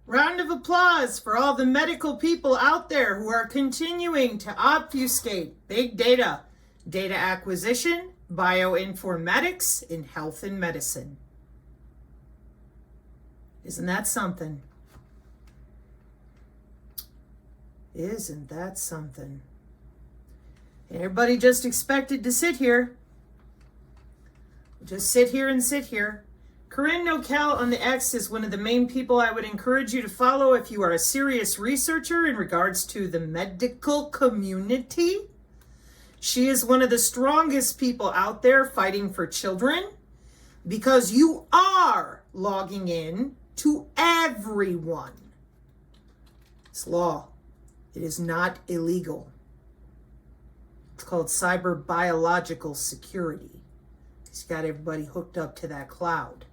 Round of applause for all the medical people out there who are continuing to obfuscate big data, data acquisition, bioinformatics in health and medicine. Isn't that something? Isn't that something? Everybody just expected to sit here. Just sit here and sit here. Corinne Nokel on the X is one of the main people I would encourage you to follow if you are a serious researcher in regards to the medical community. She is one of the strongest people out there fighting for children because you are logging in to everyone. It's law. It is not illegal. It's called cyber biological security. It's got everybody hooked up to that cloud.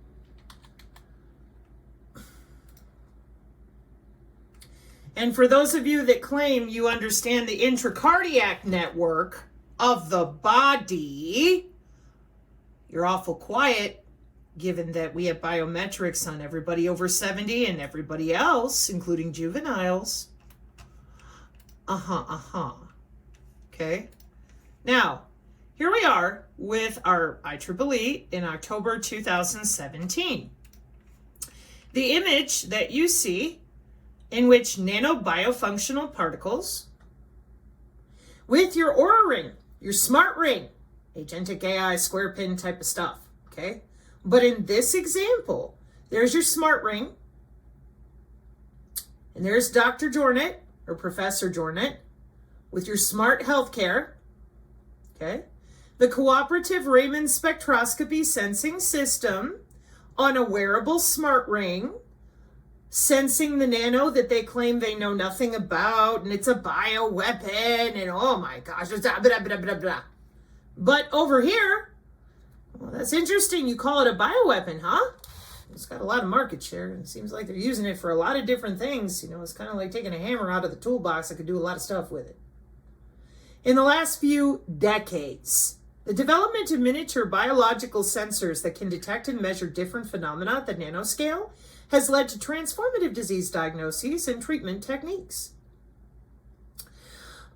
And for those of you that claim you understand the intracardiac network of the body, you're awful quiet, given that we have biometrics on everybody over 70 and everybody else, including juveniles. Okay. Now, here we are with our IEEE in October 2017. The image that you see in which nanobiofunctional particles with your Aura ring, your smart ring, agentic AI square pin type of stuff, okay? But in this example, there's your smart ring, and there's Dr. Jornet, or Professor Jornet, with your smart healthcare, okay? The cooperative Raman spectroscopy sensing system on a wearable smart ring, sensing the nano that they claim they know nothing about, and it's a bioweapon, and oh my gosh, blah, blah, blah, blah, blah. But over here, well, that's interesting. You call it a bioweapon, huh? It's got a lot of market share, and it seems like they're using it for a lot of different things. You know, it's kind of like taking a hammer out of the toolbox that could do a lot of stuff with it. In the last few decades, the development of miniature biological sensors that can detect and measure different phenomena at the nanoscale has led to transformative disease diagnoses and treatment techniques.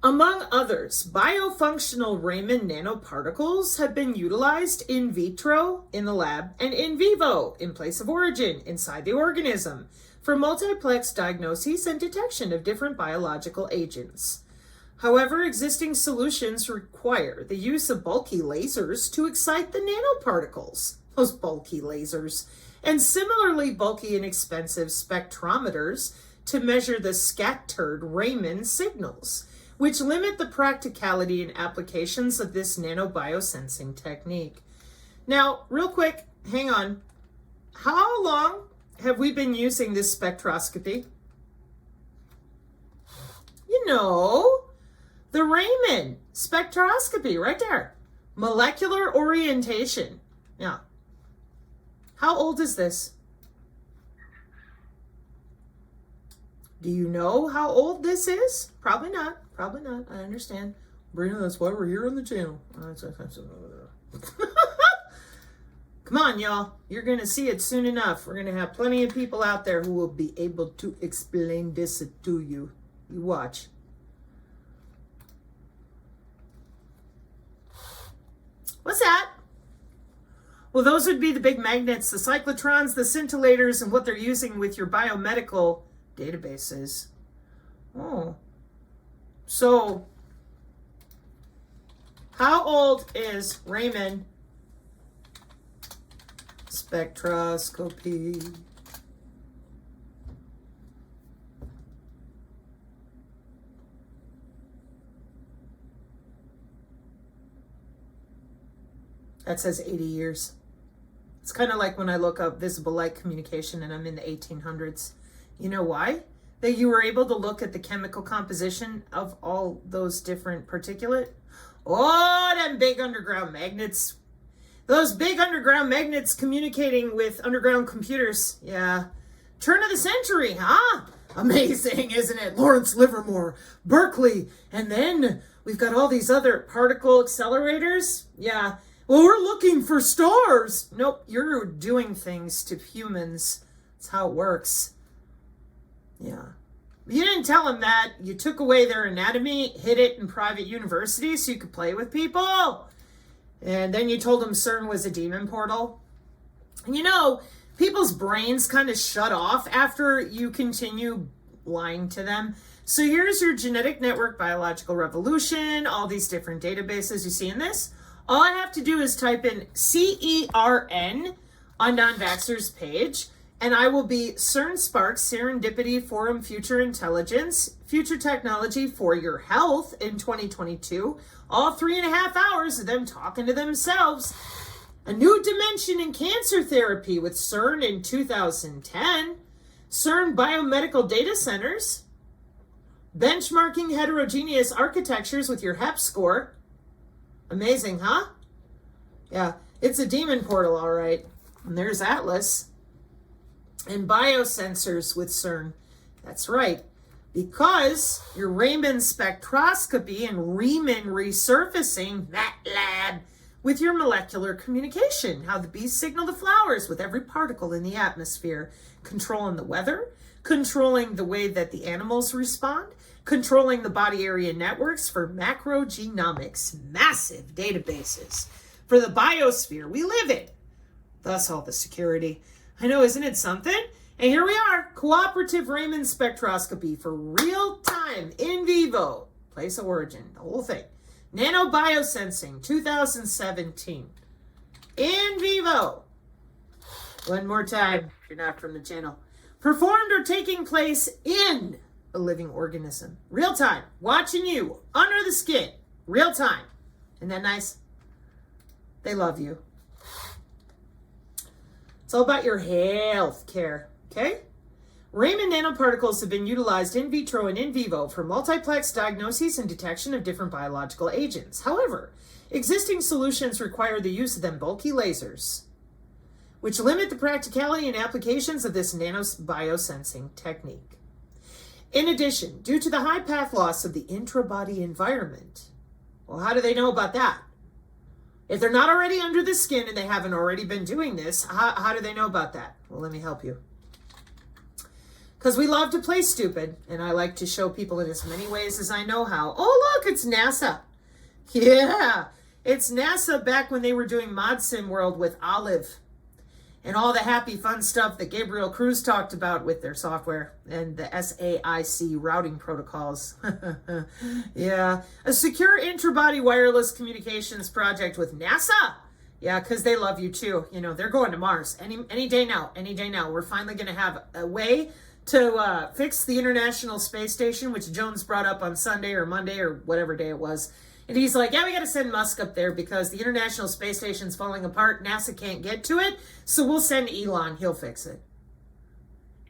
Among others, biofunctional Raman nanoparticles have been utilized in vitro in the lab and in vivo in place of origin inside the organism for multiplex diagnoses and detection of different biological agents. However, existing solutions require the use of bulky lasers to excite the nanoparticles, those bulky lasers, and similarly bulky and expensive spectrometers to measure the scattered Raman signals, which limit the practicality and applications of this nanobiosensing technique. Now, real quick, hang on. How long have we been using this spectroscopy? You know, the Raman spectroscopy right there. Molecular orientation. Yeah. How old is this? Do you know how old this is? Probably not. Probably not. I understand. Sabrina, that's why we're here on the channel. Come on, y'all. You're going to see it soon enough. We're going to have plenty of people out there who will be able to explain this to you. You watch. What's that? Well, those would be the big magnets, the cyclotrons, the scintillators, and what they're using with your biomedical databases. Oh. So, how old is Raman spectroscopy? That says 80 years. It's kind of like when I look up visible light communication and I'm in the 1800s. You know why? That you were able to look at the chemical composition of all those different particulate. Oh, them big underground magnets. Those big underground magnets communicating with underground computers. Yeah. Turn of the century, huh? Amazing, isn't it? Lawrence Livermore, Berkeley, and then we've got all these other particle accelerators. Yeah. Well, we're looking for stars. Nope, you're doing things to humans. That's how it works. Yeah. You didn't tell them that. You took away their anatomy, hid it in private universities so you could play with people. And then you told them CERN was a demon portal. And you know, people's brains kind of shut off after you continue lying to them. So here's your genetic network biological revolution, all these different databases you see in this. All I have to do is type in CERN on non-vaxxers page, and I will be CERN Sparks, Serendipity, Forum, Future Intelligence, Future Technology for Your Health in 2022. All 3.5 hours of them talking to themselves. A new dimension in cancer therapy with CERN in 2010. CERN biomedical data centers. Benchmarking heterogeneous architectures with your HEP score. Amazing, huh? Yeah, it's a demon portal, all right. And there's Atlas. And biosensors with CERN. That's right. Because your Raman spectroscopy and Raman resurfacing that lab with your molecular communication, how the bees signal the flowers with every particle in the atmosphere, controlling the weather, controlling the way that the animals respond, controlling the body area networks for macrogenomics, massive databases for the biosphere we live in. Thus all the security. I know, isn't it something? And here we are, cooperative Raman spectroscopy for real-time, in vivo, place of origin, the whole thing. Nanobiosensing, 2017. In vivo. One more time, if you're not from the channel. Performed or taking place in a living organism. Real time, watching you, under the skin, real time. Isn't that nice? They love you. It's all about your health care, okay? Raman nanoparticles have been utilized in vitro and in vivo for multiplex diagnoses and detection of different biological agents. However, existing solutions require the use of them bulky lasers, which limit the practicality and applications of this nanobiosensing technique. In addition, due to the high path loss of the intrabody environment, well, how do they know about that? If they're not already under the skin and they haven't already been doing this, how do they know about that? Well, let me help you. Because we love to play stupid, and I like to show people in as many ways as I know how. Oh, look, it's NASA. Yeah, it's NASA back when they were doing ModSim World with Olive and all the happy, fun stuff that Gabriel Cruz talked about with their software and the SAIC routing protocols. Yeah, a secure intrabody wireless communications project with NASA. Yeah, because they love you too. You know, they're going to Mars any day now, any day now. We're finally going to have a way to fix the International Space Station, which Jones brought up on Sunday or Monday or whatever day it was. And he's like, yeah, we got to send Musk up there because the International Space Station's falling apart. NASA can't get to it. So we'll send Elon. He'll fix it.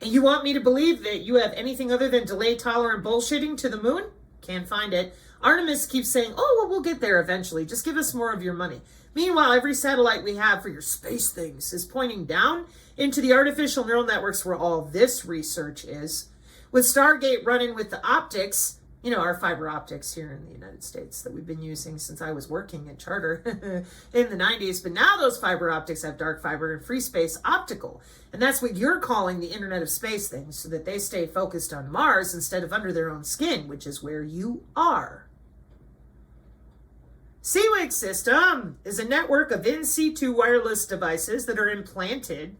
And you want me to believe that you have anything other than delay-tolerant bullshitting to the moon? Can't find it. Artemis keeps saying, oh, well, we'll get there eventually. Just give us more of your money. Meanwhile, every satellite we have for your space things is pointing down into the artificial neural networks where all this research is. With Stargate running with the optics, you know, our fiber optics here in the United States that we've been using since I was working at Charter in the 90s. But now those fiber optics have dark fiber and free space optical. And that's what you're calling the Internet of Space things, so that they stay focused on Mars instead of under their own skin, which is where you are. CWIG system is a network of in situ wireless devices that are implanted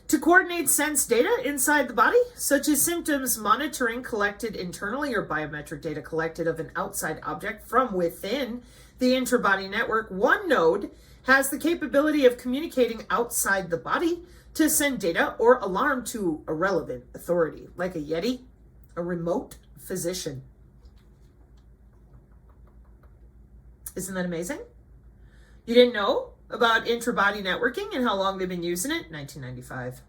to coordinate sense data inside the body, such as symptoms monitoring collected internally or biometric data collected of an outside object from within the intrabody network. One node has the capability of communicating outside the body to send data or alarm to a relevant authority, like a Yeti, a remote physician. Isn't that amazing? You didn't know about intrabody networking and how long they've been using it? 1995.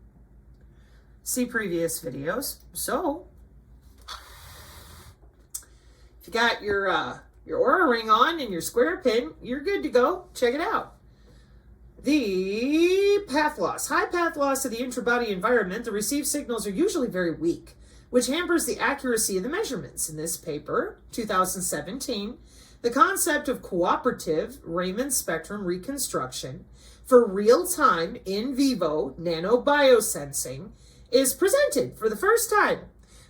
See previous videos. So, if you got your Oura ring on and your square pin, you're good to go. Check it out. The path loss. High path loss of the intrabody environment. The received signals are usually very weak, which hampers the accuracy of the measurements. In this paper, 2017, the concept of cooperative Raman spectrum reconstruction for real-time in vivo nanobiosensing is presented for the first time.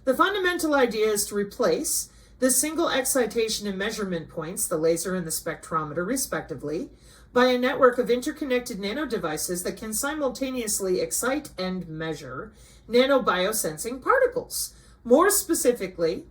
The fundamental idea is to replace the single excitation and measurement points, the laser and the spectrometer respectively, by a network of interconnected nano devices that can simultaneously excite and measure nanobiosensing particles. More specifically,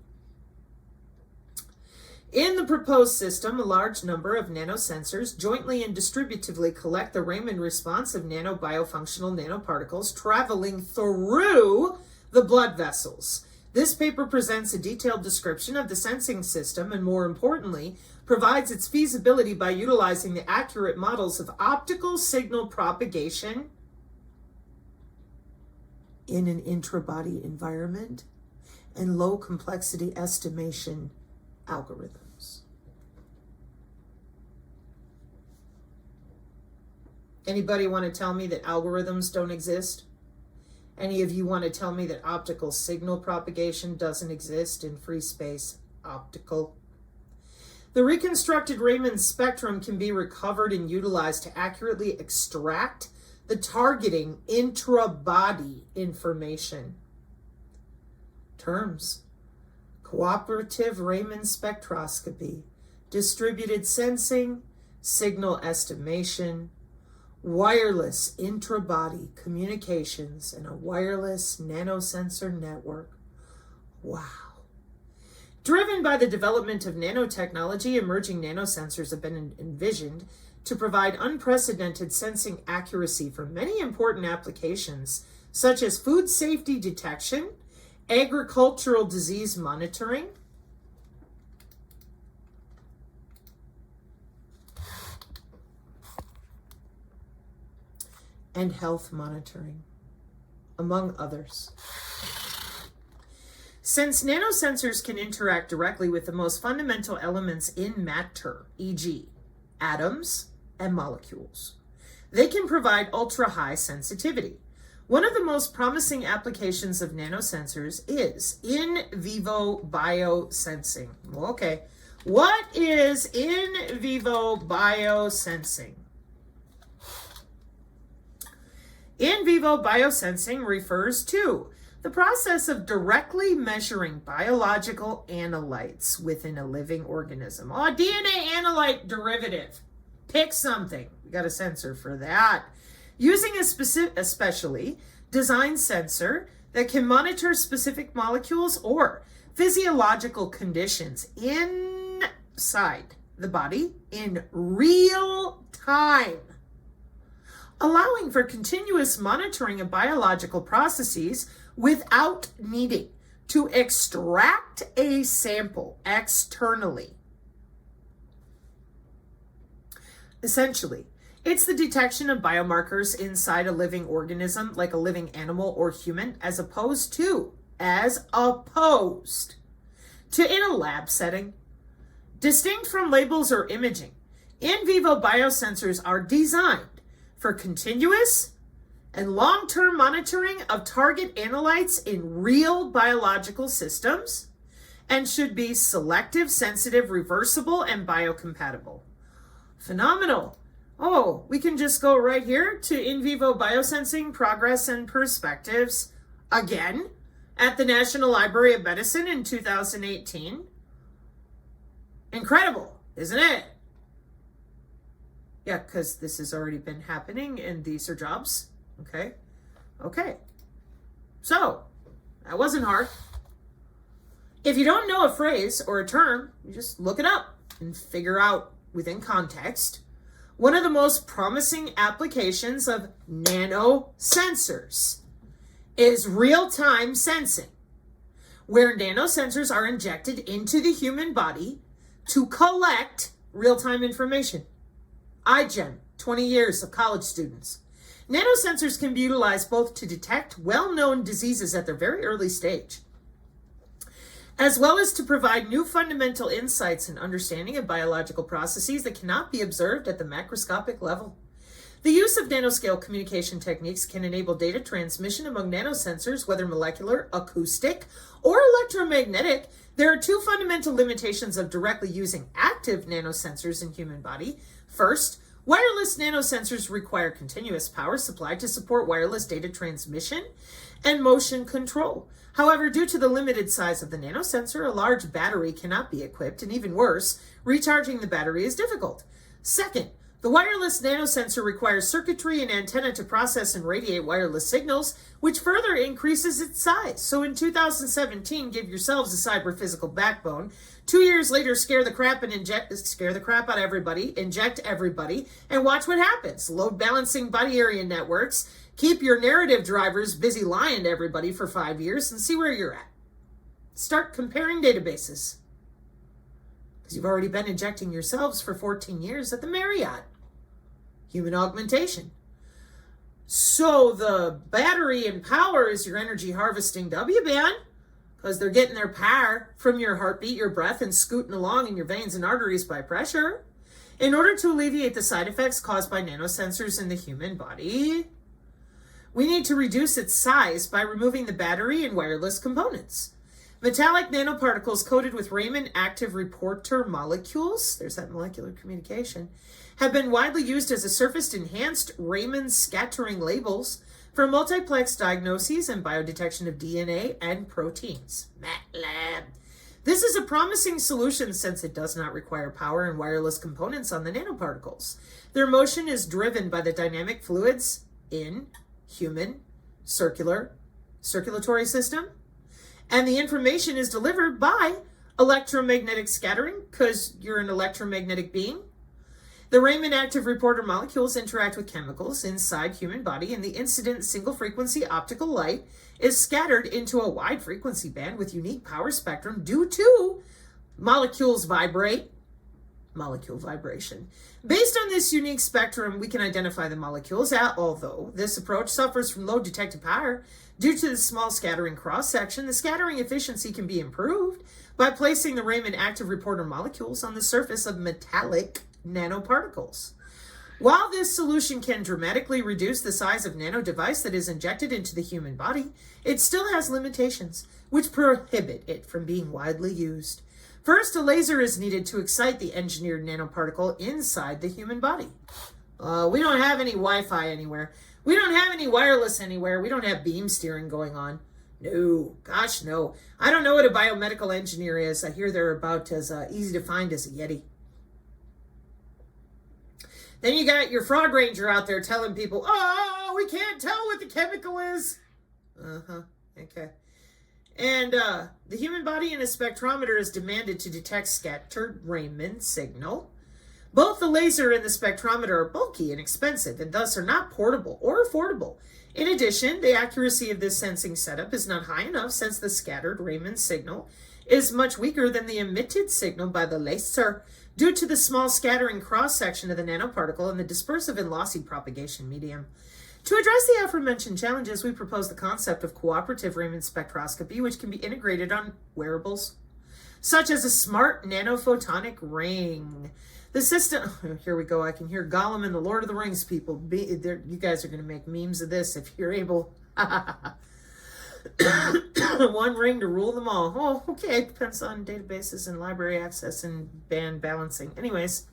in the proposed system, a large number of nanosensors jointly and distributively collect the Raman response of nanobiofunctional nanoparticles traveling through the blood vessels. This paper presents a detailed description of the sensing system and, more importantly, provides its feasibility by utilizing the accurate models of optical signal propagation in an intrabody environment and low complexity estimation algorithms. Anybody want to tell me that algorithms don't exist? Any of you want to tell me that optical signal propagation doesn't exist in free space optical? The reconstructed Raman spectrum can be recovered and utilized to accurately extract the targeting intrabody information. Terms: cooperative Raman spectroscopy, distributed sensing, signal estimation, wireless intrabody communications, and a wireless nanosensor network. Wow. Driven by the development of nanotechnology, emerging nanosensors have been envisioned to provide unprecedented sensing accuracy for many important applications, such as food safety detection, agricultural disease monitoring, and health monitoring, among others. Since nanosensors can interact directly with the most fundamental elements in matter, e.g., atoms and molecules, they can provide ultra-high sensitivity. One of the most promising applications of nanosensors is in vivo biosensing. Okay, what is in vivo biosensing? In vivo biosensing refers to the process of directly measuring biological analytes within a living organism. Oh, DNA analyte derivative. Pick something. We got a sensor for that. Using a specially designed sensor that can monitor specific molecules or physiological conditions inside the body in real time, allowing for continuous monitoring of biological processes without needing to extract a sample externally. Essentially, it's the detection of biomarkers inside a living organism, like a living animal or human, as opposed to in a lab setting. Distinct from labels or imaging, in vivo biosensors are designed for continuous and long-term monitoring of target analytes in real biological systems and should be selective, sensitive, reversible, and biocompatible. Phenomenal. Oh, we can just go right here to In Vivo Biosensing Progress and Perspectives again at the National Library of Medicine in 2018. Incredible, isn't it? Yeah, because this has already been happening and these are jobs. Okay. So, that wasn't hard. If you don't know a phrase or a term, you just look it up and figure out within context. One of the most promising applications of nanosensors is real-time sensing, where nanosensors are injected into the human body to collect real-time information. iGEM, 20 years of college students. Nanosensors can be utilized both to detect well-known diseases at their very early stage, as well as to provide new fundamental insights and understanding of biological processes that cannot be observed at the macroscopic level. The use of nanoscale communication techniques can enable data transmission among nanosensors, whether molecular, acoustic, or electromagnetic. There are two fundamental limitations of directly using active nanosensors in human body. First, Wireless nanosensors require continuous power supply to support wireless data transmission and motion control. However, due to the limited size of the nanosensor, a large battery cannot be equipped, and even worse, recharging the battery is difficult. Second, the wireless nanosensor requires circuitry and antenna to process and radiate wireless signals, which further increases its size. So in 2017, give yourselves a cyber-physical backbone. 2 years later, scare the crap out of everybody, inject everybody, and watch what happens. Load balancing body area networks. Keep your narrative drivers busy lying to everybody for 5 years and see where you're at. Start comparing databases, because you've already been injecting yourselves for 14 years at the Marriott. Human augmentation. So the battery and power is your energy harvesting W-band, because they're getting their power from your heartbeat, your breath, and scooting along in your veins and arteries by pressure. In order to alleviate the side effects caused by nanosensors in the human body, we need to reduce its size by removing the battery and wireless components. Metallic nanoparticles coated with Raman active reporter molecules, there's that molecular communication, have been widely used as a surface-enhanced Raman scattering labels for multiplex diagnoses and biodetection of DNA and proteins. MATLAB. This is a promising solution since it does not require power and wireless components on the nanoparticles. Their motion is driven by the dynamic fluids in human circulatory system, and the information is delivered by electromagnetic scattering, because you're an electromagnetic being. The Raman active reporter molecules interact with chemicals inside human body, and the incident single frequency optical light is scattered into a wide frequency band with unique power spectrum due to molecule vibration. Based on this unique spectrum, we can identify the molecules, although this approach suffers from low detected power due to the small scattering cross-section. The scattering efficiency can be improved by placing the Raman active reporter molecules on the surface of metallic nanoparticles. While this solution can dramatically reduce the size of nano device that is injected into the human body, it still has limitations which prohibit it from being widely used. First, a laser is needed to excite the engineered nanoparticle inside the human body. We don't have any Wi-Fi anywhere. We don't have any wireless anywhere. We don't have beam steering going on. No, gosh, no. I don't know what a biomedical engineer is. I hear they're about as easy to find as a Yeti. Then you got your frog ranger out there telling people, oh, we can't tell what the chemical is. Okay. And the human body in a spectrometer is demanded to detect scattered Raman signal. Both the laser and the spectrometer are bulky and expensive, and thus are not portable or affordable. In addition, the accuracy of this sensing setup is not high enough, since the scattered Raman signal is much weaker than the emitted signal by the laser, due to the small scattering cross-section of the nanoparticle and the dispersive and lossy propagation medium. To address the aforementioned challenges, we propose the concept of cooperative Raman spectroscopy, which can be integrated on wearables, such as a smart nanophotonic ring. The system, here we go, I can hear Gollum and the Lord of the Rings people. You guys are going to make memes of this if you're able. One ring to rule them all. Oh, okay, depends on databases and library access and band balancing. Anyways.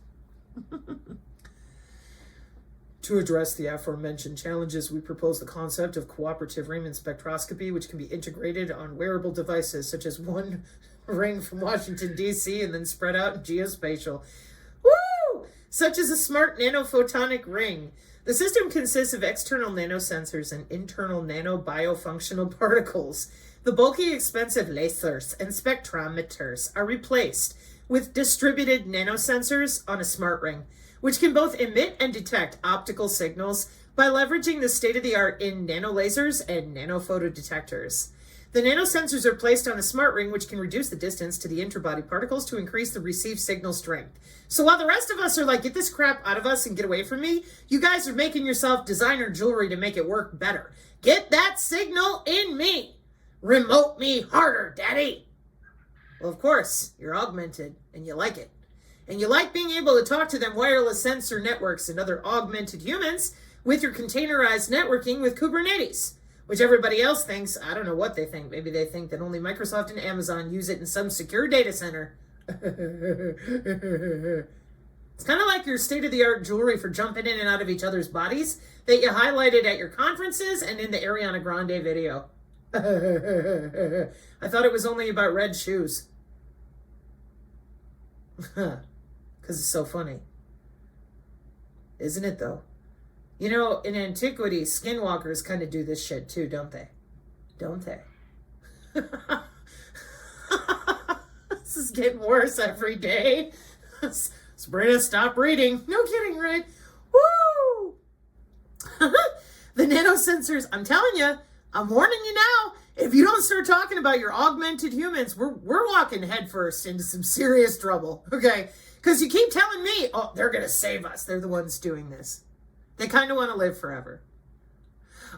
To address the aforementioned challenges, we propose the concept of cooperative Raman spectroscopy, which can be integrated on wearable devices, such as one ring from Washington, D.C., and then spread out in geospatial. Woo! Such as a smart nanophotonic ring. The system consists of external nanosensors and internal nano-biofunctional particles. The bulky, expensive lasers and spectrometers are replaced with distributed nanosensors on a smart ring, which can both emit and detect optical signals by leveraging the state-of-the-art in nanolasers and nanophotodetectors. The nanosensors are placed on a smart ring, which can reduce the distance to the intrabody particles to increase the received signal strength. So while the rest of us are like, get this crap out of us and get away from me, you guys are making yourself designer jewelry to make it work better. Get that signal in me. Remote me harder, daddy. Well, of course, you're augmented and you like it. And you like being able to talk to them wireless sensor networks and other augmented humans with your containerized networking with Kubernetes, which everybody else thinks, I don't know what they think. Maybe they think that only Microsoft and Amazon use it in some secure data center. It's kind of like your state-of-the-art jewelry for jumping in and out of each other's bodies that you highlighted at your conferences and in the Ariana Grande video. I thought it was only about red shoes. Because it's so funny. Isn't it, though? You know, in antiquity, skinwalkers kind of do this shit too, don't they? Don't they? This is getting worse every day. Sabrina, stop reading. No kidding, right? Woo! The nanosensors, I'm telling you, I'm warning you now. If you don't start talking about your augmented humans, we're walking headfirst into some serious trouble, okay? Because you keep telling me, oh, they're going to save us. They're the ones doing this. They kind of want to live forever.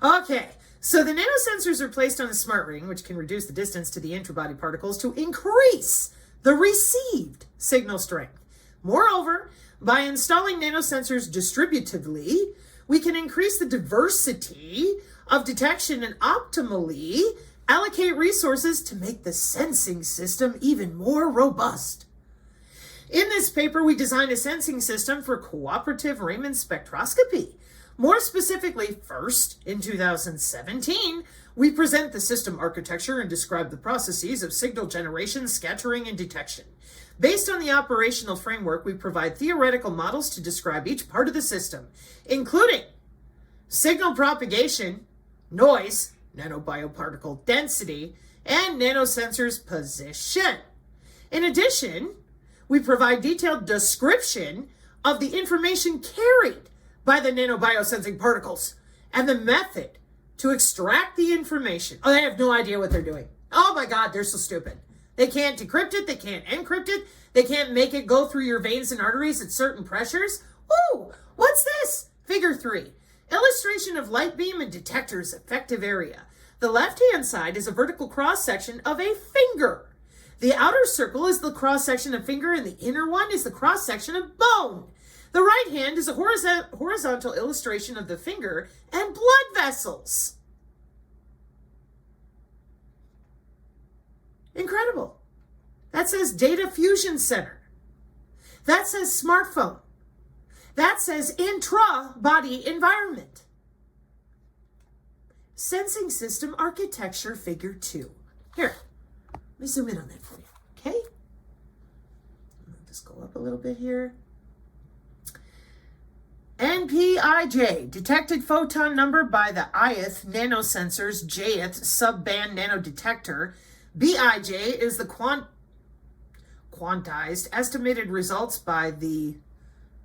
Okay, so the nanosensors are placed on a smart ring, which can reduce the distance to the intrabody particles to increase the received signal strength. Moreover, by installing nanosensors distributively, we can increase the diversity of detection and optimally allocate resources to make the sensing system even more robust. In this paper, we designed a sensing system for cooperative Raman spectroscopy. More specifically, first, in 2017, we present the system architecture and describe the processes of signal generation, scattering, and detection. Based on the operational framework, we provide theoretical models to describe each part of the system, including signal propagation, noise, nanobioparticle density, and nanosensors position. In addition, we provide detailed description of the information carried by the nanobiosensing particles and the method to extract the information. Oh, they have no idea what they're doing. Oh my God, they're so stupid. They can't decrypt it. They can't encrypt it. They can't make it go through your veins and arteries at certain pressures. Ooh, what's this? Figure 3. Illustration of light beam and detector's effective area. The left-hand side is a vertical cross-section of a finger. The outer circle is the cross-section of finger, and the inner one is the cross-section of bone. The right hand is a horizontal illustration of the finger and blood vessels. Incredible. That says Data Fusion Center. That says smartphone. That says Intrabody Environment. Sensing System Architecture Figure 2. Here, let me zoom in on that for you, okay? Just go up a little bit here. NPIJ, detected photon number by the ith nanosensors, jth subband nanodetector. BIJ is the quantized estimated results by the,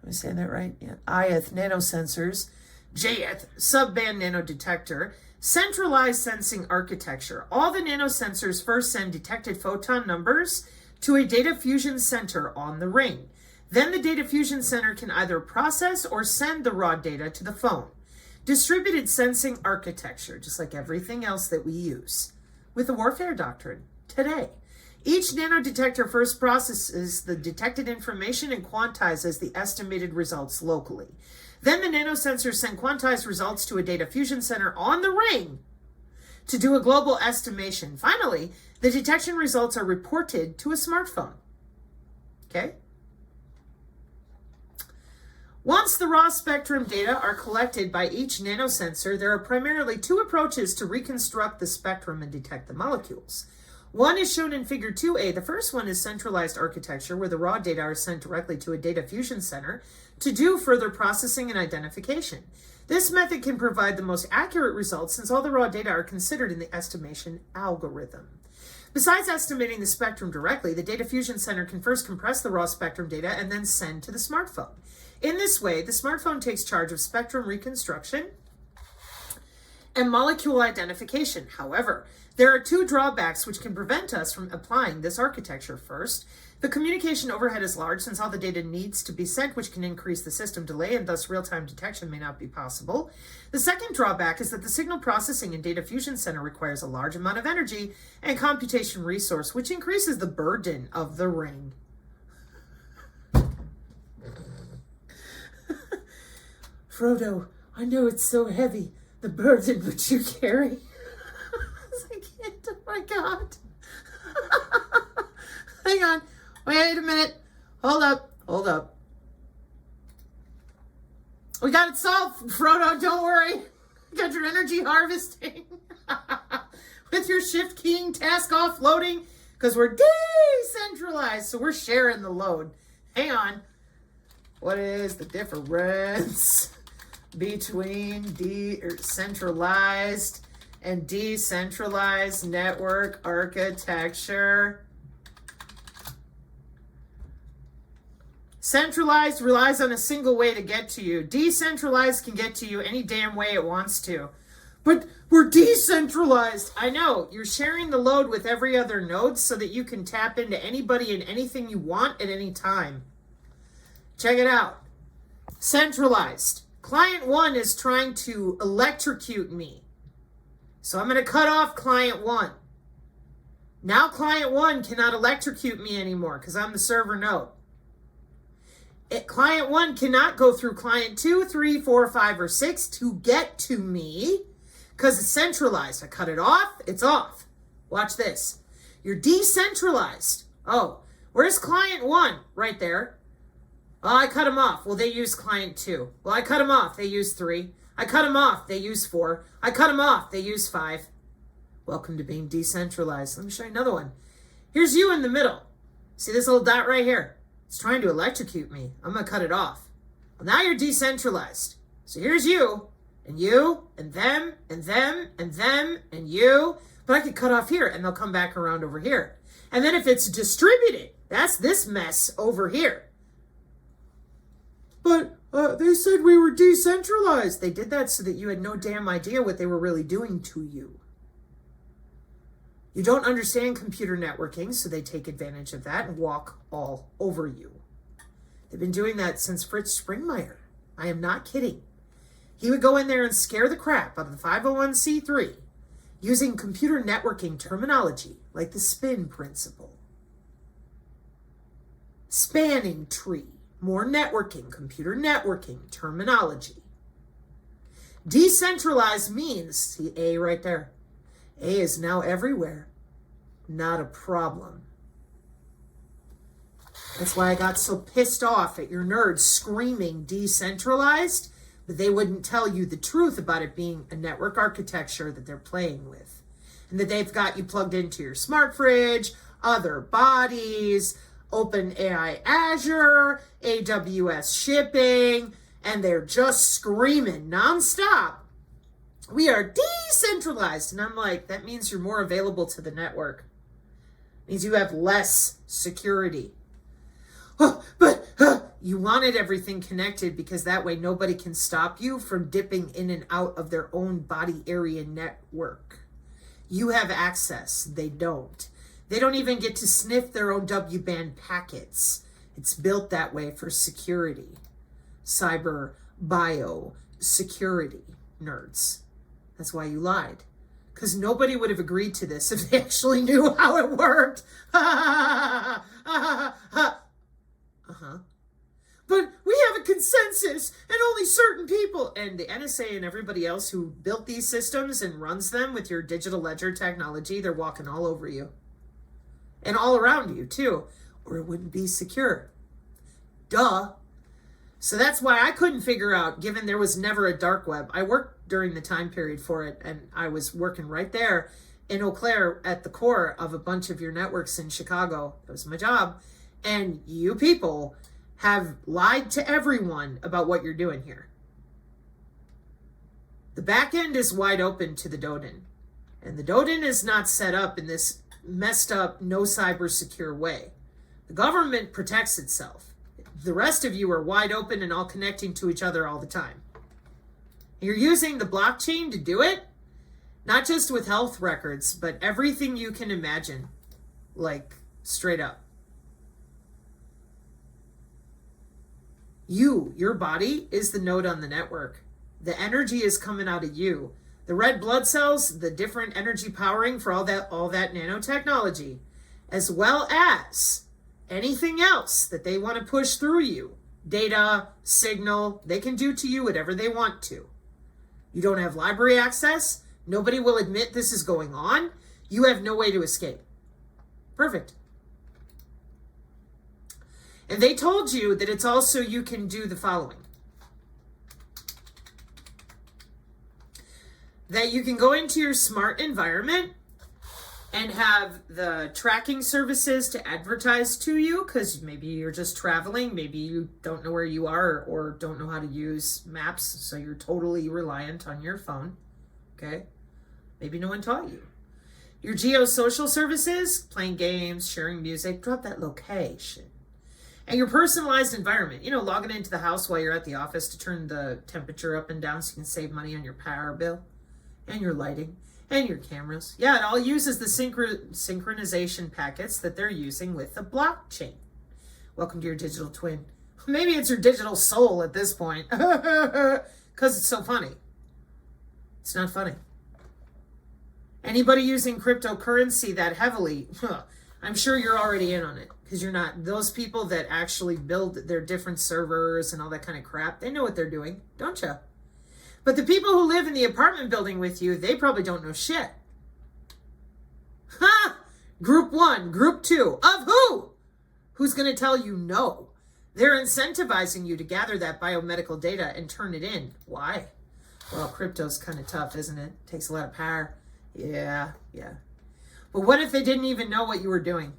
am I saying that right? Yeah, ith nanosensors, jth subband nanodetector. Centralized sensing architecture. All the nanosensors first send detected photon numbers to a data fusion center on the ring. Then the data fusion center can either process or send the raw data to the phone. Distributed sensing architecture, just like everything else that we use with the warfare doctrine today. Each nanodetector first processes the detected information and quantizes the estimated results locally. Then the nanosensors send quantized results to a data fusion center on the ring to do a global estimation. Finally, the detection results are reported to a smartphone. Okay? Once the raw spectrum data are collected by each nanosensor, there are primarily two approaches to reconstruct the spectrum and detect the molecules. One is shown in Figure 2A. The first one is centralized architecture, where the raw data are sent directly to a data fusion center to do further processing and identification. This method can provide the most accurate results since all the raw data are considered in the estimation algorithm. Besides estimating the spectrum directly, the data fusion center can first compress the raw spectrum data and then send to the smartphone. In this way, the smartphone takes charge of spectrum reconstruction and molecule identification. However, there are two drawbacks which can prevent us from applying this architecture. First, the communication overhead is large since all the data needs to be sent, which can increase the system delay and thus real-time detection may not be possible. The second drawback is that the signal processing in Data Fusion Center requires a large amount of energy and computation resource, which increases the burden of the ring. Frodo, I know it's so heavy, the burden which you carry. I can't, oh my God. Hang on, wait a minute. Hold up. We got it solved, Frodo. Don't worry. Got your energy harvesting with your shift keying task offloading because we're decentralized. So we're sharing the load. Hang on. What is the difference between centralized and decentralized network architecture? Centralized relies on a single way to get to you. Decentralized can get to you any damn way it wants to. But we're decentralized. I know. You're sharing the load with every other node so that you can tap into anybody and anything you want at any time. Check it out. Centralized. Client 1 is trying to electrocute me. So I'm going to cut off client 1. Now client 1 cannot electrocute me anymore because I'm the server node. Client 1 cannot go through client 2, 3, 4, 5, or 6 to get to me because it's centralized. I cut it off, it's off. Watch this. You're decentralized. Oh, where's client 1? Right there. Oh, I cut them off. Well, they use client 2. Well, I cut them off. They use 3. I cut them off. They use 4. I cut them off. They use 5. Welcome to being decentralized. Let me show you another one. Here's you in the middle. See this little dot right here? It's trying to electrocute me. I'm going to cut it off. Well, now you're decentralized. So here's you, and them, and them, and them, and you. But I could cut off here, and they'll come back around over here. And then if it's distributed, that's this mess over here. But they said we were decentralized. They did that so that you had no damn idea what they were really doing to you. You don't understand computer networking, so they take advantage of that and walk all over you. They've been doing that since Fritz Springmeier. I am not kidding. He would go in there and scare the crap out of the 501c3 using computer networking terminology like the spin principle. Spanning tree, more networking, computer networking terminology. Decentralized means, see A right there. A is now everywhere. Not a problem. That's why I got so pissed off at your nerds screaming decentralized, but they wouldn't tell you the truth about it being a network architecture that they're playing with. And that they've got you plugged into your smart fridge, other bodies, OpenAI Azure, AWS shipping, and they're just screaming nonstop. We are decentralized. And I'm like, that means you're more available to the network. It means you have less security. Oh, but you wanted everything connected because that way nobody can stop you from dipping in and out of their own body area network. You have access. They don't. They don't even get to sniff their own W-band packets. It's built that way for security. Cyber bio security nerds. That's why you lied. Because nobody would have agreed to this if they actually knew how it worked. But we have a consensus and only certain people. And the NSA and everybody else who built these systems and runs them with your digital ledger technology, they're walking all over you. And all around you, too. Or it wouldn't be secure. Duh. So that's why I couldn't figure out, given there was never a dark web. I worked during the time period for it, and I was working right there in Eau Claire at the core of a bunch of your networks in Chicago. That was my job. And you people have lied to everyone about what you're doing here. The back end is wide open to the Doden. And the Doden is not set up in this messed up, no cyber secure way. The government protects itself. The rest of you are wide open and all connecting to each other all the time. You're using the blockchain to do it, not just with health records, but everything you can imagine, like straight up. Your body is the node on the network. The energy is coming out of you. The red blood cells, the different energy powering for all that nanotechnology, as well as anything else that they want to push through you, data, signal, they can do to you whatever they want to. You don't have library access. Nobody will admit this is going on. You have no way to escape. Perfect. And they told you that it's also, you can do the following. that you can go into your smart environment and have the tracking services to advertise to you, because maybe you're just traveling, maybe you don't know where you are or don't know how to use maps, so you're totally reliant on your phone, okay? Maybe no one taught you. Your geosocial services, playing games, sharing music, drop that location. And your personalized environment, logging into the house while you're at the office to turn the temperature up and down so you can save money on your power bill and your lighting. And your cameras. Yeah, it all uses the synchronization packets that they're using with the blockchain. Welcome to your digital twin. Maybe it's your digital soul at this point. Because it's so funny. It's not funny. Anybody using cryptocurrency that heavily, I'm sure you're already in on it. Because you're not. Those people that actually build their different servers and all that kind of crap, they know what they're doing, don't you? But the people who live in the apartment building with you, they probably don't know shit. Ha! Group 1, Group 2, of who? Who's going to tell you no? They're incentivizing you to gather that biomedical data and turn it in. Why? Well, crypto's kind of tough, isn't it? Takes a lot of power. Yeah. But what if they didn't even know what you were doing?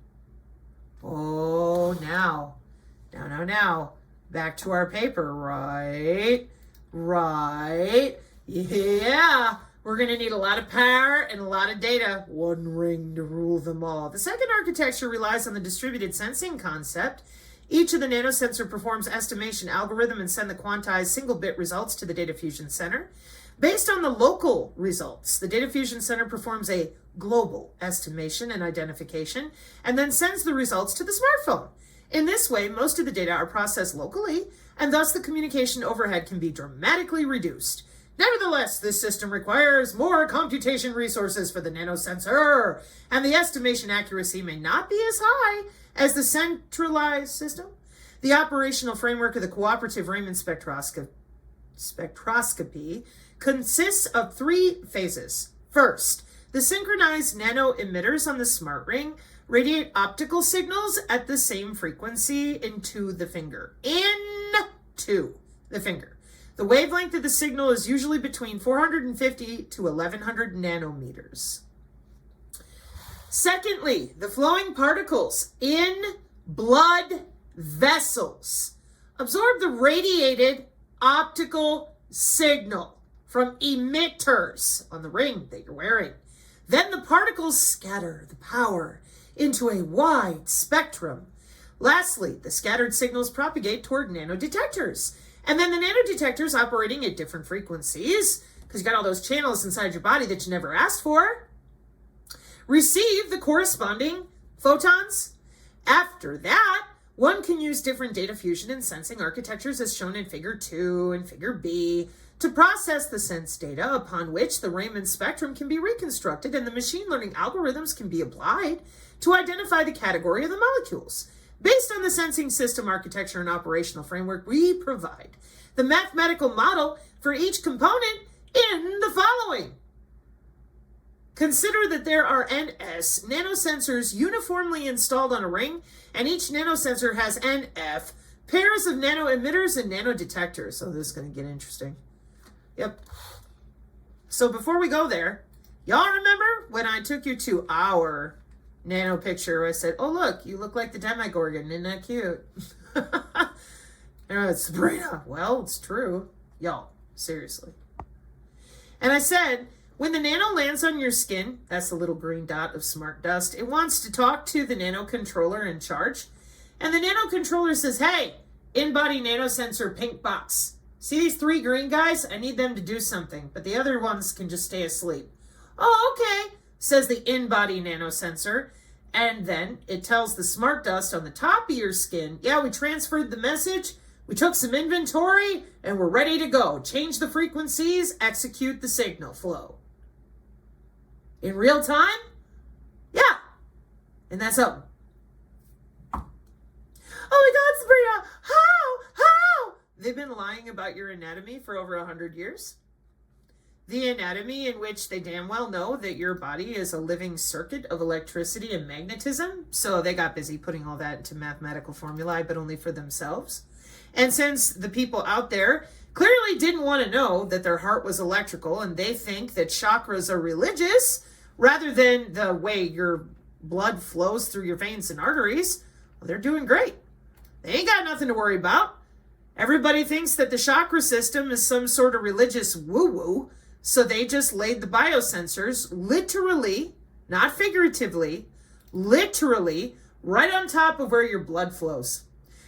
Oh, now. Back to our paper, right? Right. Yeah. We're going to need a lot of power and a lot of data. One ring to rule them all. The second architecture relies on the distributed sensing concept. Each of the nanosensor performs estimation algorithm and send the quantized single-bit results to the data fusion center. Based on the local results, the data fusion center performs a global estimation and identification and then sends the results to the smartphone. In this way, most of the data are processed locally, and thus the communication overhead can be dramatically reduced. Nevertheless, this system requires more computation resources for the nanosensor, and the estimation accuracy may not be as high as the centralized system. The operational framework of the cooperative Raman spectroscopy consists of 3 phases. First, the synchronized nano emitters on the smart ring radiate optical signals at the same frequency into the finger. Into the finger. The wavelength of the signal is usually between 450 to 1100 nanometers. Secondly, the flowing particles in blood vessels absorb the radiated optical signal from emitters on the ring that you're wearing. Then the particles scatter the power into a wide spectrum. Lastly, the scattered signals propagate toward nanodetectors. And then the nanodetectors operating at different frequencies, because you got all those channels inside your body that you never asked for, receive the corresponding photons. After that, one can use different data fusion and sensing architectures as shown in Figure 2 and Figure B to process the sense data, upon which the Raman spectrum can be reconstructed and the machine learning algorithms can be applied to identify the category of the molecules. Based on the sensing system architecture and operational framework, we provide the mathematical model for each component in the following. Consider that there are NS nanosensors uniformly installed on a ring, and each nanosensor has NF pairs of nano emitters and nano detectors. So this is going to get interesting. Yep. So before we go there, y'all remember when I took you to our nano picture? I said, oh, look, you look like the Demogorgon. Isn't that cute? And Sabrina. Well, it's true. Y'all, seriously. And I said, when the nano lands on your skin, that's the little green dot of smart dust, it wants to talk to the nano controller in charge. And the nano controller says, hey, in-body nanosensor pink box. See these 3 green guys? I need them to do something, but the other ones can just stay asleep. Oh, okay, says the in-body nanosensor. And then it tells the smart dust on the top of your skin, yeah, we transferred the message, we took some inventory, and we're ready to go. Change the frequencies, execute the signal flow. In real time? Yeah. And that's something. Oh my God, Sabrina, how? They've been lying about your anatomy for over 100 years. The anatomy in which they damn well know that your body is a living circuit of electricity and magnetism. So they got busy putting all that into mathematical formulae, but only for themselves. And since the people out there clearly didn't want to know that their heart was electrical, and they think that chakras are religious rather than the way your blood flows through your veins and arteries. Well, they're doing great. They ain't got nothing to worry about. Everybody thinks that the chakra system is some sort of religious woo-woo, so they just laid the biosensors literally, not figuratively, literally right on top of where your blood flows.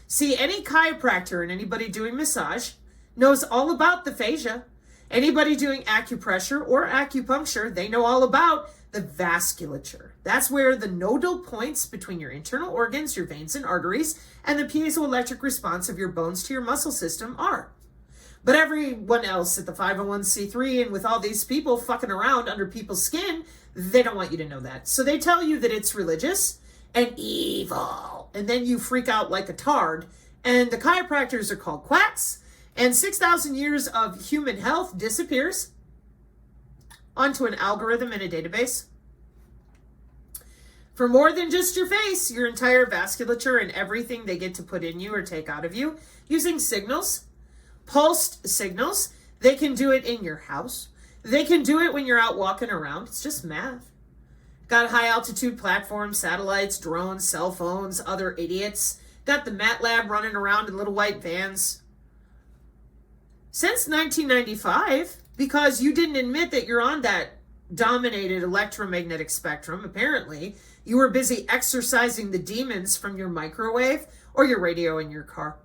See, any chiropractor and anybody doing massage knows all about the fascia. Anybody doing acupressure or acupuncture, they know all about the vasculature. That's where the nodal points between your internal organs, your veins and arteries, and the piezoelectric response of your bones to your muscle system are. But everyone else at the 501c3 and with all these people fucking around under people's skin, they don't want you to know that. So they tell you that it's religious and evil. And then you freak out like a tard. And the chiropractors are called quacks. And 6,000 years of human health disappears onto an algorithm in a database. For more than just your face, your entire vasculature and everything they get to put in you or take out of you using signals, pulsed signals. They can do it in your house. They can do it when you're out walking around. It's just math. Got high altitude platforms, satellites, drones, cell phones, other idiots. Got the MATLAB running around in little white vans. Since 1995, because you didn't admit that you're on that dominated electromagnetic spectrum, apparently, you were busy exorcising the demons from your microwave or your radio in your car.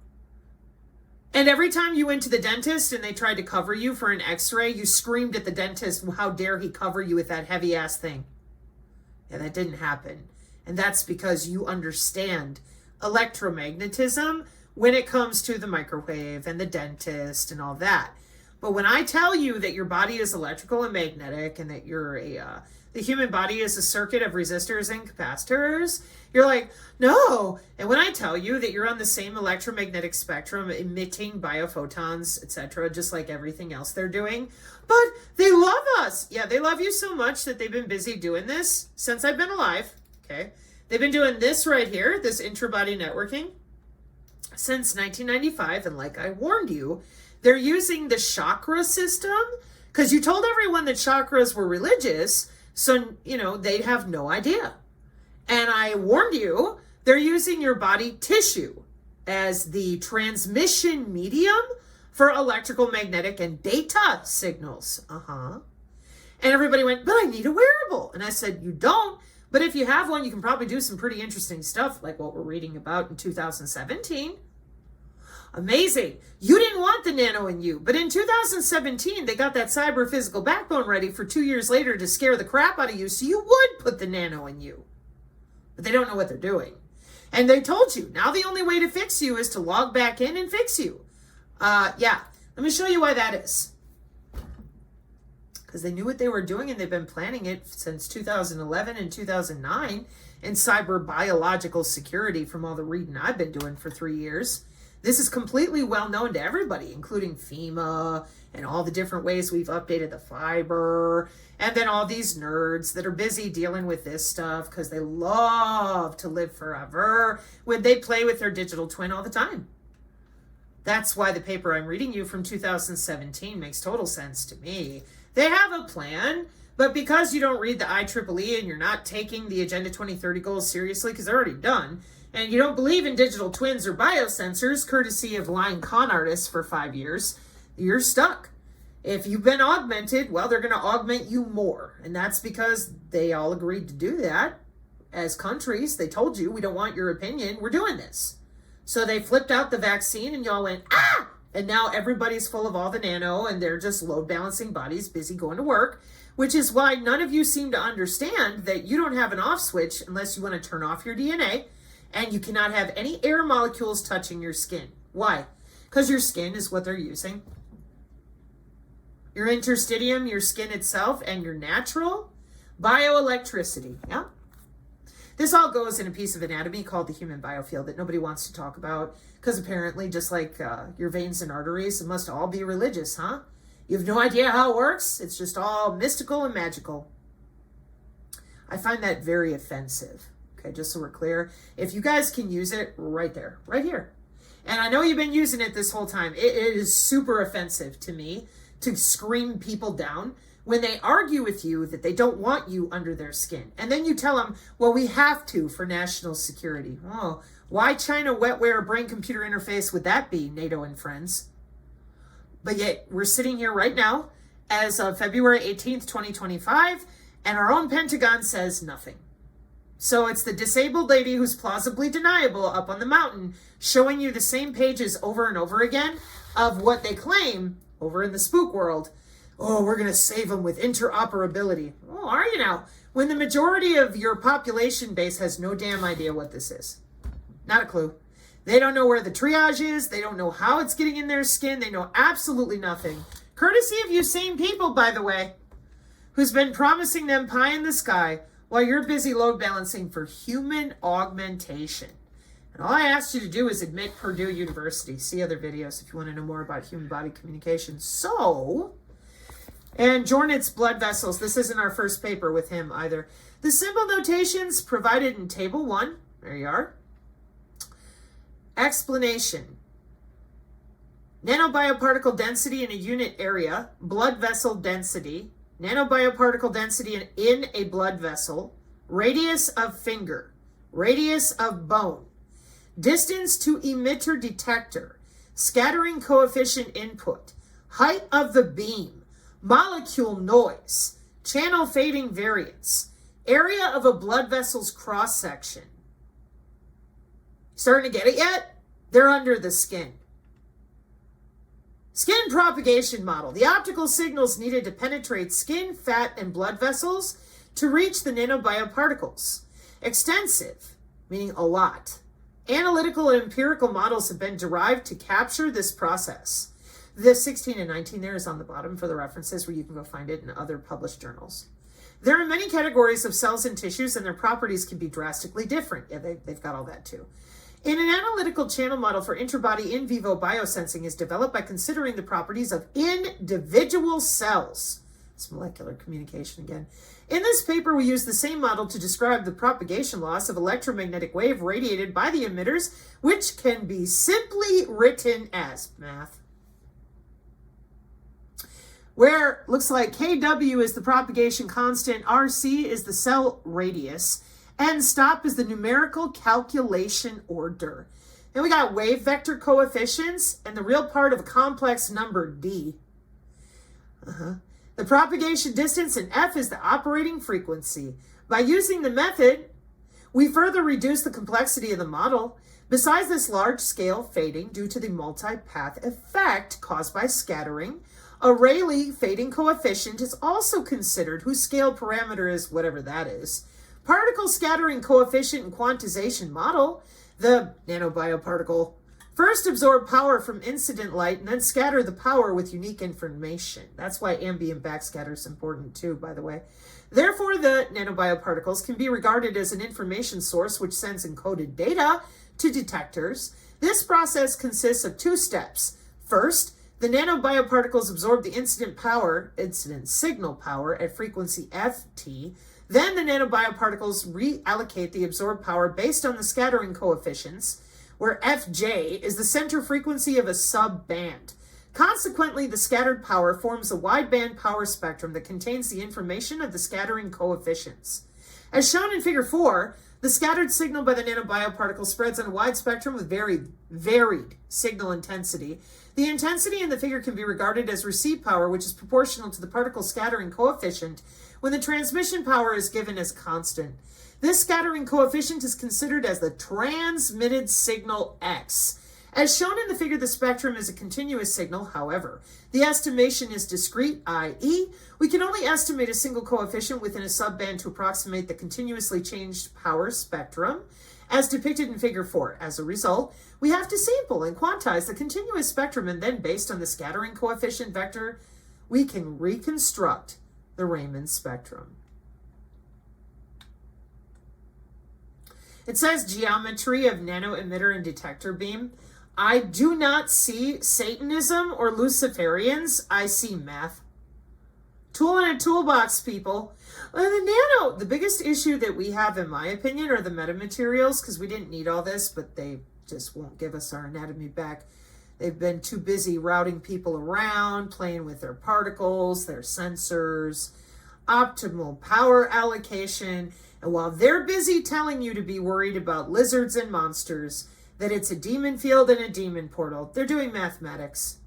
And every time you went to the dentist and they tried to cover you for an x-ray, you screamed at the dentist, how dare he cover you with that heavy ass thing? Yeah, that didn't happen. And that's because you understand electromagnetism when it comes to the microwave and the dentist and all that. But when I tell you that your body is electrical and magnetic and that the human body is a circuit of resistors and capacitors, you're like, no. And when I tell you that you're on the same electromagnetic spectrum, emitting biophotons, etc., just like everything else they're doing, but they love us. Yeah, they love you so much that they've been busy doing this since I've been alive. Okay. They've been doing this right here, this intrabody networking, since 1995. And like I warned you, they're using the chakra system because you told everyone that chakras were religious. So, they'd have no idea. And I warned you, they're using your body tissue as the transmission medium for electrical, magnetic, and data signals. And everybody went, but I need a wearable. And I said, you don't. But if you have one, you can probably do some pretty interesting stuff like what we're reading about in 2017. Amazing. You didn't want the nano in you, but in 2017, they got that cyber physical backbone ready for 2 years later to scare the crap out of you so you would put the nano in you. But they don't know what they're doing. And they told you, now the only way to fix you is to log back in and fix you. Yeah, let me show you why that is. Because they knew what they were doing and they've been planning it since 2011 and 2009 in cyber biological security from all the reading I've been doing for 3 years. This is completely well known to everybody, including FEMA and all the different ways we've updated the fiber. And then all these nerds that are busy dealing with this stuff because they love to live forever when they play with their digital twin all the time. That's why the paper I'm reading you from 2017 makes total sense to me. They have a plan, but because you don't read the IEEE and you're not taking the Agenda 2030 goals seriously because they're already done, and you don't believe in digital twins or biosensors, courtesy of lying con artists for 5 years, you're stuck. If you've been augmented, well, they're going to augment you more. And that's because they all agreed to do that. As countries, they told you, we don't want your opinion, we're doing this. So they flipped out the vaccine and y'all went, ah! And now everybody's full of all the nano and they're just load balancing bodies busy going to work, which is why none of you seem to understand that you don't have an off switch unless you want to turn off your DNA. And you cannot have any air molecules touching your skin. Why? Because your skin is what they're using. Your interstitium, your skin itself, and your natural bioelectricity. Yeah. This all goes in a piece of anatomy called the human biofield that nobody wants to talk about because apparently, just like your veins and arteries, it must all be religious, huh? You have no idea how it works. It's just all mystical and magical. I find that very offensive. Okay, just so we're clear, if you guys can use it right there, right here. And I know you've been using it this whole time. It is super offensive to me to scream people down when they argue with you that they don't want you under their skin. And then you tell them, well, we have to for national security. Oh, why China wetware brain-computer interface would that be, NATO and friends? But yet we're sitting here right now as of February 18th, 2025, and our own Pentagon says nothing. So it's the disabled lady who's plausibly deniable up on the mountain showing you the same pages over and over again of what they claim over in the spook world. Oh, we're going to save them with interoperability. Oh, are you now? When the majority of your population base has no damn idea what this is. Not a clue. They don't know where the triage is. They don't know how it's getting in their skin. They know absolutely nothing. Courtesy of you same people, by the way, who's been promising them pie in the sky while you're busy load balancing for human augmentation. And all I asked you to do is admit Purdue University. See other videos if you want to know more about human body communication. So, and Jornit's blood vessels. This isn't our first paper with him either. The symbol notations provided in Table 1. There you are. Explanation. Nanobioparticle density in a unit area. Blood vessel density. Nanobioparticle density in a blood vessel. Radius of finger. Radius of bone. Distance to emitter detector. Scattering coefficient input. Height of the beam. Molecule noise. Channel fading variance. Area of a blood vessel's cross-section. Starting to get it yet? They're under the skin. Skin propagation model. The optical signals needed to penetrate skin, fat, and blood vessels to reach the nanobioparticles. Extensive, meaning a lot. Analytical and empirical models have been derived to capture this process. The 16 and 19 there is on the bottom for the references where you can go find it in other published journals. There are many categories of cells and tissues, and their properties can be drastically different. Yeah, they've got all that too. In an analytical channel model for Intrabody Invivo Biosensing is developed by considering the properties of individual cells. It's molecular communication again. In this paper, we use the same model to describe the propagation loss of electromagnetic wave radiated by the emitters, which can be simply written as math. Where looks like Kw is the propagation constant, Rc is the cell radius, and stop is the numerical calculation order. Then we got wave vector coefficients and the real part of a complex number d. The propagation distance in f is the operating frequency. By using the method, we further reduce the complexity of the model. Besides this large-scale fading due to the multipath effect caused by scattering, a Rayleigh fading coefficient is also considered, whose scale parameter is whatever that is. Particle scattering coefficient and quantization model, the nanobioparticle, first absorb power from incident light and then scatter the power with unique information. That's why ambient backscatter is important too, by the way. Therefore, the nanobioparticles can be regarded as an information source which sends encoded data to detectors. This process consists of two steps. First, the nanobioparticles absorb the incident signal power at frequency ft. Then the nanobioparticles reallocate the absorbed power based on the scattering coefficients, where Fj is the center frequency of a subband. Consequently, the scattered power forms a wideband power spectrum that contains the information of the scattering coefficients. As shown in Figure 4, the scattered signal by the nanobioparticle spreads on a wide spectrum with varied signal intensity. The intensity in the figure can be regarded as receive power, which is proportional to the particle scattering coefficient when the transmission power is given as constant. This scattering coefficient is considered as the transmitted signal X. As shown in the figure, the spectrum is a continuous signal. However, the estimation is discrete, i.e., we can only estimate a single coefficient within a subband to approximate the continuously changed power spectrum, as depicted in Figure 4. As a result, we have to sample and quantize the continuous spectrum, and then based on the scattering coefficient vector, we can reconstruct the Raman spectrum. It says geometry of nano emitter and detector beam. I do not see Satanism or Luciferians. I see math. Tool in a toolbox, people. The biggest issue that we have, in my opinion, are the metamaterials, because we didn't need all this, but they just won't give us our anatomy back. They've been too busy routing people around, playing with their particles, their sensors, optimal power allocation. And while they're busy telling you to be worried about lizards and monsters, that it's a demon field and a demon portal, they're doing mathematics.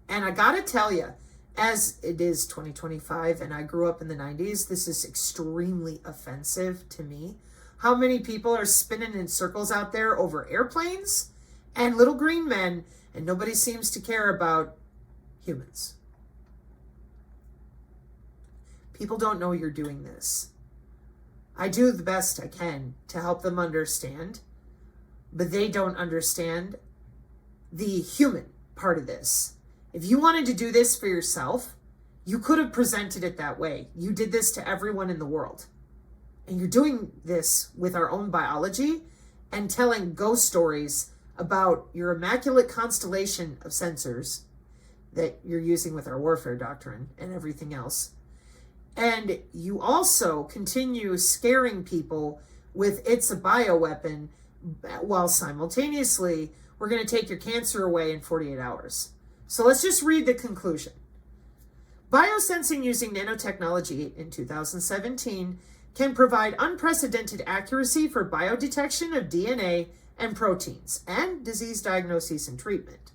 And I gotta tell you, as it is 2025 and I grew up in the 90s, this is extremely offensive to me. How many people are spinning in circles out there over airplanes and little green men, and nobody seems to care about humans? People don't know you're doing this. I do the best I can to help them understand, but they don't understand the human part of this. If you wanted to do this for yourself, you could have presented it that way. You did this to everyone in the world. And you're doing this with our own biology and telling ghost stories about your immaculate constellation of sensors that you're using with our warfare doctrine and everything else. And you also continue scaring people with it's a bioweapon, while simultaneously we're going to take your cancer away in 48 hours. So let's just read the conclusion. Biosensing using nanotechnology in 2017 can provide unprecedented accuracy for biodetection of DNA and proteins and disease diagnosis and treatment.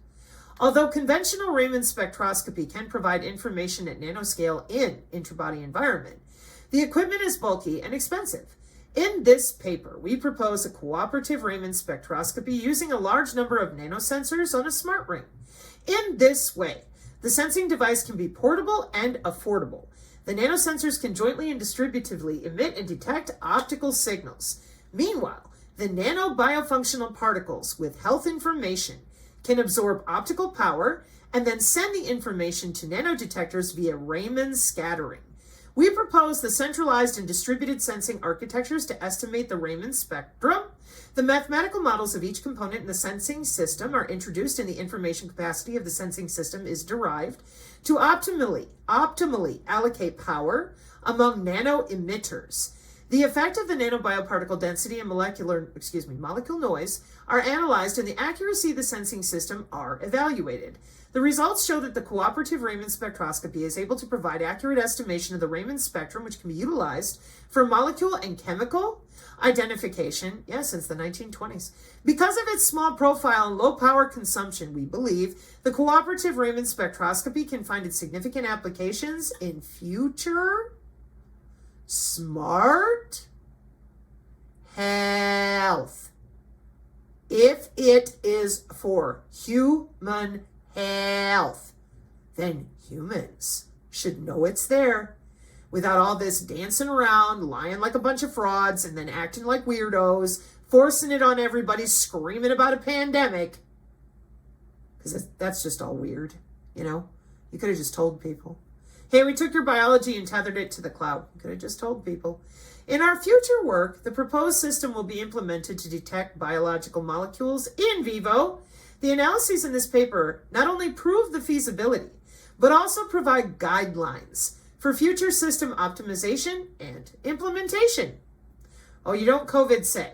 Although conventional Raman spectroscopy can provide information at nanoscale in Intrabody Environment, the equipment is bulky and expensive. In this paper, we propose a cooperative Raman spectroscopy using a large number of nanosensors on a smart ring. In this way, the sensing device can be portable and affordable. The nanosensors can jointly and distributively emit and detect optical signals. Meanwhile, the nano-biofunctional particles with health information can absorb optical power and then send the information to nanodetectors via Raman scattering. We propose the centralized and distributed sensing architectures to estimate the Raman spectrum. The mathematical models of each component in the sensing system are introduced, and the information capacity of the sensing system is derived to optimally allocate power among nano emitters. The effect of the nanobioparticle density and molecule noise are analyzed, and the accuracy of the sensing system are evaluated. The results show that the cooperative Raman spectroscopy is able to provide accurate estimation of the Raman spectrum, which can be utilized for molecule and chemical identification, since the 1920s. Because of its small profile and low power consumption, we believe the cooperative Raman spectroscopy can find its significant applications in future smart health. If it is for human health, then humans should know it's there without all this dancing around, lying like a bunch of frauds, and then acting like weirdos, forcing it on everybody, screaming about a pandemic. Because that's just all weird, You could have just told people. Hey, we took your biology and tethered it to the cloud. You could have just told people. In our future work, the proposed system will be implemented to detect biological molecules in vivo. The analyses in this paper not only prove the feasibility, but also provide guidelines for future system optimization and implementation. Oh, you don't COVID say.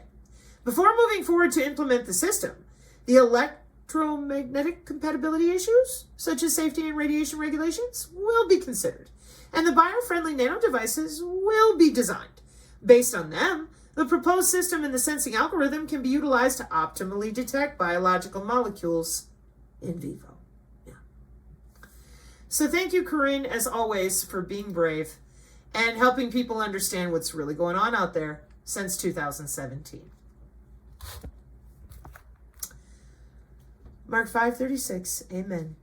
Before moving forward to implement the system, the electromagnetic compatibility issues, such as safety and radiation regulations, will be considered, and the bio-friendly nano devices will be designed. Based on them, the proposed system and the sensing algorithm can be utilized to optimally detect biological molecules in vivo. So thank you, Corinne, as always, for being brave and helping people understand what's really going on out there since 2017. Mark 5:36, amen.